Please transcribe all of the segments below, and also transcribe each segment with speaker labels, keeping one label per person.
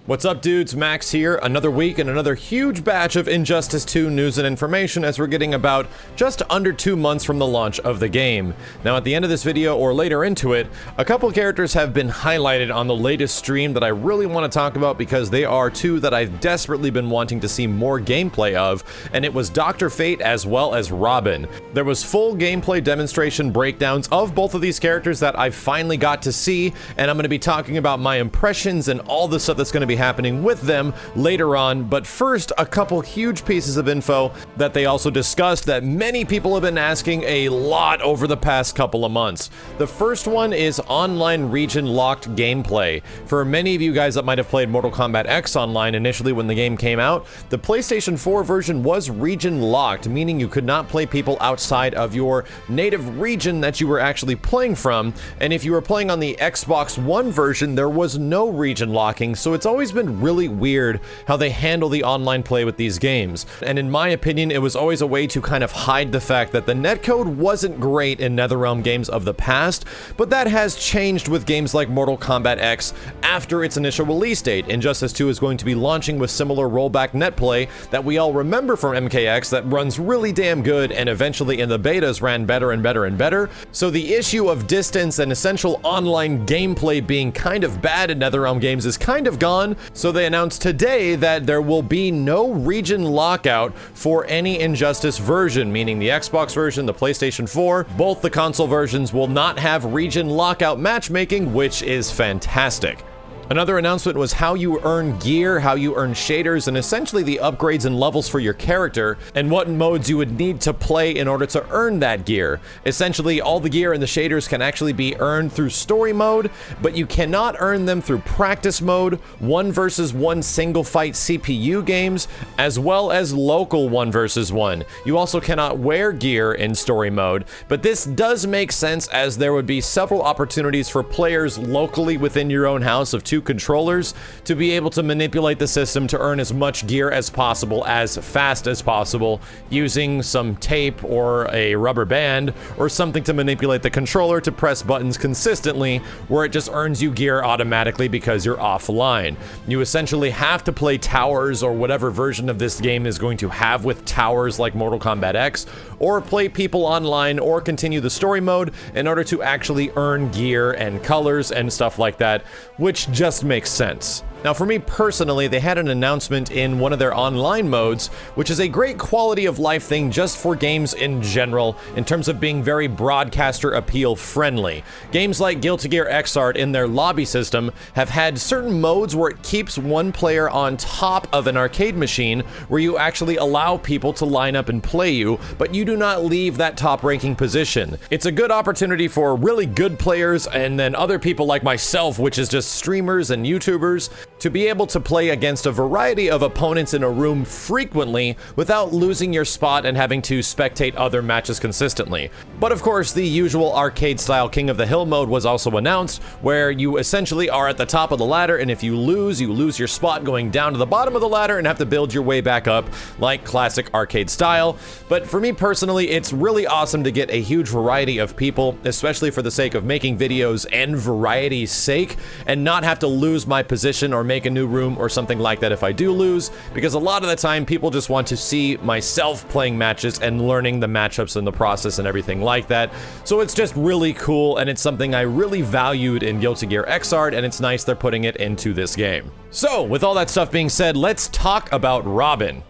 Speaker 1: What's up, dudes? Max here. Another week and another huge batch of Injustice 2 news and information as we're getting about just under 2 months from the launch of the game. Now, at the end of this video or later into it, a couple characters have been highlighted on the latest stream that I really want to talk about because they are two that I've desperately been wanting to see more gameplay of, and it was Dr. Fate as well as Robin. There was full gameplay demonstration breakdowns of both of these characters that I finally got to see, and I'm going to be talking about my impressions and all the stuff that's going to be happening with them later on. But first, a couple huge pieces of info that they also discussed that many people have been asking a lot over the past couple of months. The first one is online region locked gameplay. For many of you guys that might have played Mortal Kombat X online initially when the game came out, the PlayStation 4 version was region locked, meaning you could not play people outside of your native region that you were actually playing from. And if you were playing on the Xbox One version, there was no region locking, so it's always been really weird how they handle the online play with these games. And in my opinion, it was always a way to kind of hide the fact that the netcode wasn't great in NetherRealm games of the past, but that has changed with games like Mortal Kombat X after its initial release date. Injustice 2 is going to be launching with similar rollback netplay that we all remember from MKX that runs really damn good, and eventually in the betas ran better and better and better. So the issue of distance and essential online gameplay being kind of bad in NetherRealm games is kind of gone. So they announced today that there will be no region lockout for any Injustice version, meaning the Xbox version, the PlayStation 4, both the console versions will not have region lockout matchmaking, which is fantastic. Another announcement was how you earn gear, how you earn shaders, and essentially the upgrades and levels for your character, and what modes you would need to play in order to earn that gear. Essentially, all the gear and the shaders can actually be earned through story mode, but you cannot earn them through practice mode, 1 versus 1 single fight CPU games, as well as local 1 versus 1. You also cannot wear gear in story mode, but this does make sense as there would be several opportunities for players locally within your own house of 2 controllers to be able to manipulate the system to earn as much gear as possible as fast as possible using some tape or a rubber band or something to manipulate the controller to press buttons consistently where it just earns you gear automatically because you're offline. You essentially have to play towers or whatever version of this game is going to have with towers like Mortal Kombat X, or play people online or continue the story mode in order to actually earn gear and colors and stuff like that, which just makes sense. Now, for me personally, they had an announcement in one of their online modes, which is a great quality of life thing just for games in general, in terms of being very broadcaster appeal friendly. Games like Guilty Gear Xrd in their lobby system have had certain modes where it keeps one player on top of an arcade machine, where you actually allow people to line up and play you, but you do not leave that top ranking position. It's a good opportunity for really good players and then other people like myself, which is just streamers and YouTubers, to be able to play against a variety of opponents in a room frequently without losing your spot and having to spectate other matches consistently. But of course, the usual arcade-style King of the Hill mode was also announced, where you essentially are at the top of the ladder, and if you lose your spot going down to the bottom of the ladder and have to build your way back up like classic arcade style. But for me personally, it's really awesome to get a huge variety of people, especially for the sake of making videos and variety's sake, and not have to lose my position or make a new room or something like that if I do lose, because a lot of the time people just want to see myself playing matches and learning the matchups in the process and everything like that. So it's just really cool, and it's something I really valued in Guilty Gear Xrd, and it's nice they're putting it into this game. So with all that stuff being said, let's talk about Robin.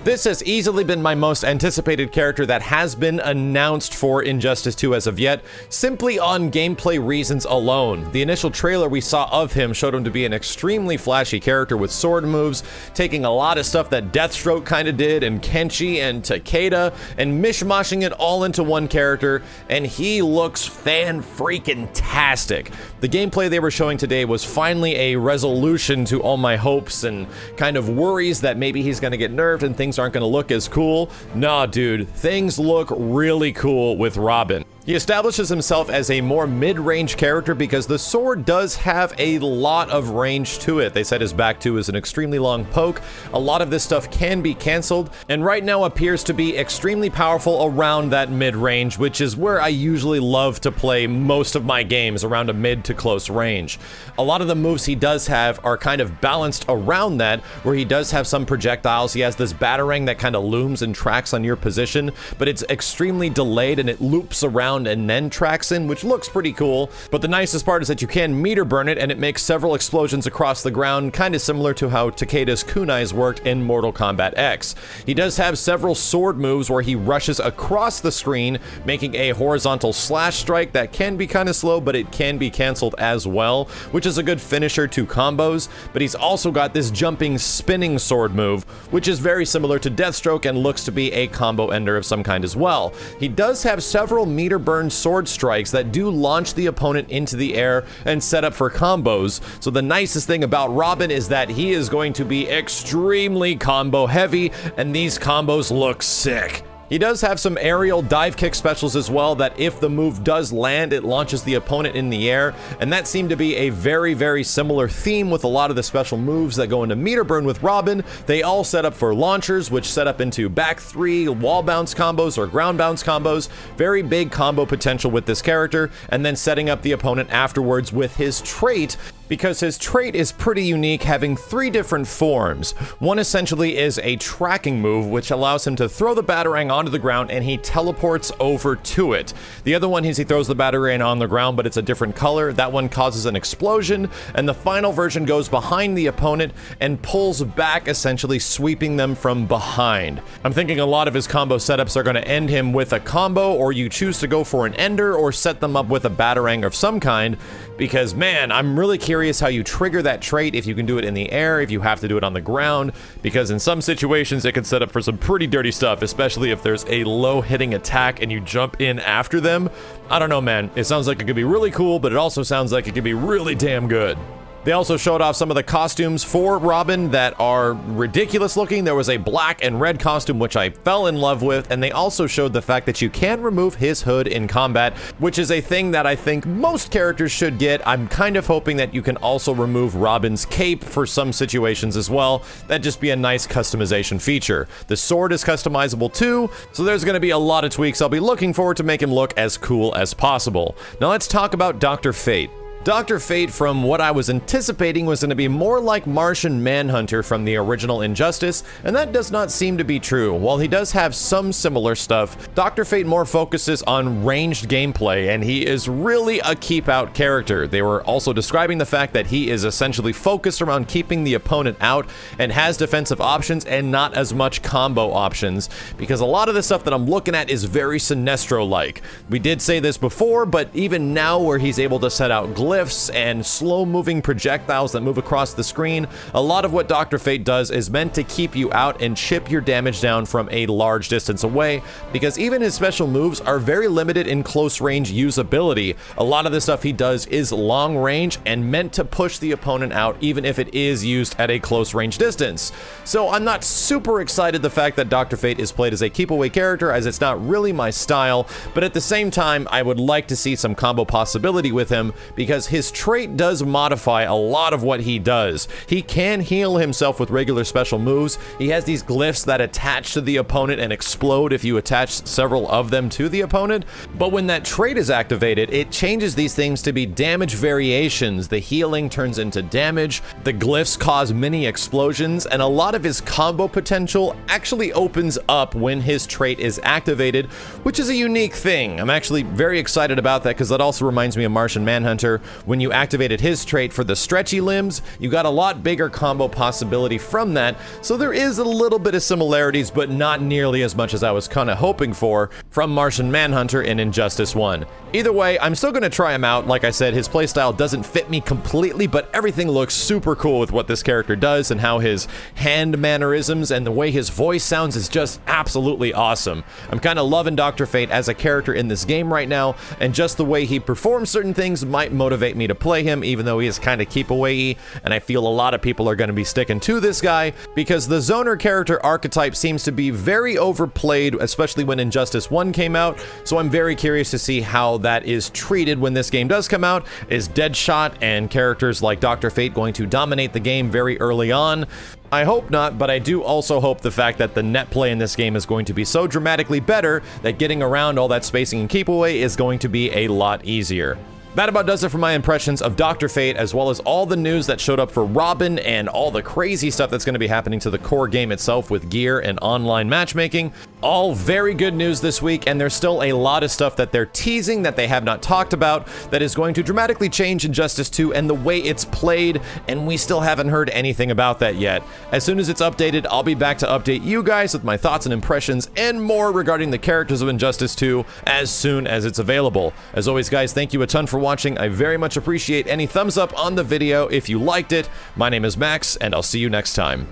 Speaker 1: This has easily been my most anticipated character that has been announced for Injustice 2 as of yet, simply on gameplay reasons alone. The initial trailer we saw of him showed him to be an extremely flashy character with sword moves, taking a lot of stuff that Deathstroke kind of did, and Kenshi and Takeda, and mishmashing it all into one character, and he looks fan-freaking-tastic. The gameplay they were showing today was finally a resolution to all my hopes and kind of worries that maybe he's gonna get nerfed and things aren't gonna look as cool. Nah, dude, things look really cool with Robin. He establishes himself as a more mid-range character because the sword does have a lot of range to it. They said his back two is an extremely long poke. A lot of this stuff can be canceled, and right now appears to be extremely powerful around that mid-range, which is where I usually love to play most of my games, around a mid to close range. A lot of the moves he does have are kind of balanced around that, where he does have some projectiles. He has this batarang that kind of looms and tracks on your position, but it's extremely delayed and it loops around and then tracks in, which looks pretty cool. But the nicest part is that you can meter burn it, and it makes several explosions across the ground, kind of similar to how Takeda's kunais worked in Mortal Kombat X. He does have several sword moves where he rushes across the screen, making a horizontal slash strike that can be kind of slow, but it can be canceled as well, which is a good finisher to combos. But he's also got this jumping, spinning sword move, which is very similar to Deathstroke and looks to be a combo ender of some kind as well. He does have several meter burn sword strikes that do launch the opponent into the air and set up for combos. So the nicest thing about Robin is that he is going to be extremely combo heavy, and these combos look sick. He does have some aerial dive kick specials as well, that if the move does land, it launches the opponent in the air, and that seemed to be a very, very similar theme with a lot of the special moves that go into meter burn with Robin. They all set up for launchers, which set up into back three, wall bounce combos or ground bounce combos. Very big combo potential with this character, and then setting up the opponent afterwards with his trait, because his trait is pretty unique, having three different forms. One essentially is a tracking move, which allows him to throw the batarang onto the ground and he teleports over to it. The other one is he throws the batarang on the ground, but it's a different color. That one causes an explosion, and the final version goes behind the opponent and pulls back, essentially sweeping them from behind. I'm thinking a lot of his combo setups are going to end him with a combo, or you choose to go for an ender or set them up with a batarang of some kind, because man, I'm really curious how you trigger that trait, if you can do it in the air, if you have to do it on the ground, because in some situations it can set up for some pretty dirty stuff, especially if there's a low hitting attack and you jump in after them. I don't know, man. It sounds like it could be really cool, but it also sounds like it could be really damn good. They also showed off some of the costumes for Robin that are ridiculous looking. There was a black and red costume, which I fell in love with, and they also showed the fact that you can remove his hood in combat, which is a thing that I think most characters should get. I'm kind of hoping that you can also remove Robin's cape for some situations as well. That'd just be a nice customization feature. The sword is customizable too, so there's going to be a lot of tweaks. I'll be looking forward to make him look as cool as possible. Now let's talk about Dr. Fate. Dr. Fate, from what I was anticipating, was going to be more like Martian Manhunter from the original Injustice, and that does not seem to be true. While he does have some similar stuff, Dr. Fate more focuses on ranged gameplay, and he is really a keep-out character. They were also describing the fact that he is essentially focused around keeping the opponent out and has defensive options and not as much combo options, because a lot of the stuff that I'm looking at is very Sinestro-like. We did say this before, but even now where he's able to set out glyphs and slow-moving projectiles that move across the screen, a lot of what Dr. Fate does is meant to keep you out and chip your damage down from a large distance away, because even his special moves are very limited in close-range usability. A lot of the stuff he does is long-range and meant to push the opponent out, even if it is used at a close-range distance. So I'm not super excited the fact that Dr. Fate is played as a keep-away character, as it's not really my style, but at the same time, I would like to see some combo possibility with him, because his trait does modify a lot of what he does. He can heal himself with regular special moves. He has these glyphs that attach to the opponent and explode if you attach several of them to the opponent, but when that trait is activated, it changes these things to be damage variations. The healing turns into damage, the glyphs cause mini explosions, and a lot of his combo potential actually opens up when his trait is activated, which is a unique thing. I'm actually very excited about that, because that also reminds me of Martian Manhunter. When you activated his trait for the stretchy limbs, you got a lot bigger combo possibility from that, so there is a little bit of similarities, but not nearly as much as I was kind of hoping for from Martian Manhunter in Injustice 1. Either way, I'm still going to try him out. Like I said, his playstyle doesn't fit me completely, but everything looks super cool with what this character does and how his hand mannerisms and the way his voice sounds is just absolutely awesome. I'm kind of loving Dr. Fate as a character in this game right now, and just the way he performs certain things might motivate me to play him, even though he is kind of keep away-y, and I feel a lot of people are going to be sticking to this guy, because the Zoner character archetype seems to be very overplayed, especially when Injustice 1 came out, so I'm very curious to see how that is treated when this game does come out. Is Deadshot and characters like Dr. Fate going to dominate the game very early on? I hope not, but I do also hope the fact that the net play in this game is going to be so dramatically better that getting around all that spacing and keep away is going to be a lot easier. That about does it for my impressions of Dr. Fate, as well as all the news that showed up for Robin and all the crazy stuff that's going to be happening to the core game itself with gear and online matchmaking. All very good news this week, and there's still a lot of stuff that they're teasing that they have not talked about that is going to dramatically change Injustice 2 and the way it's played, and we still haven't heard anything about that yet. As soon as it's updated, I'll be back to update you guys with my thoughts and impressions and more regarding the characters of Injustice 2 as soon as it's available. As always, guys, thank you a ton for watching. I very much appreciate any thumbs up on the video if you liked it. My name is Max, and I'll see you next time.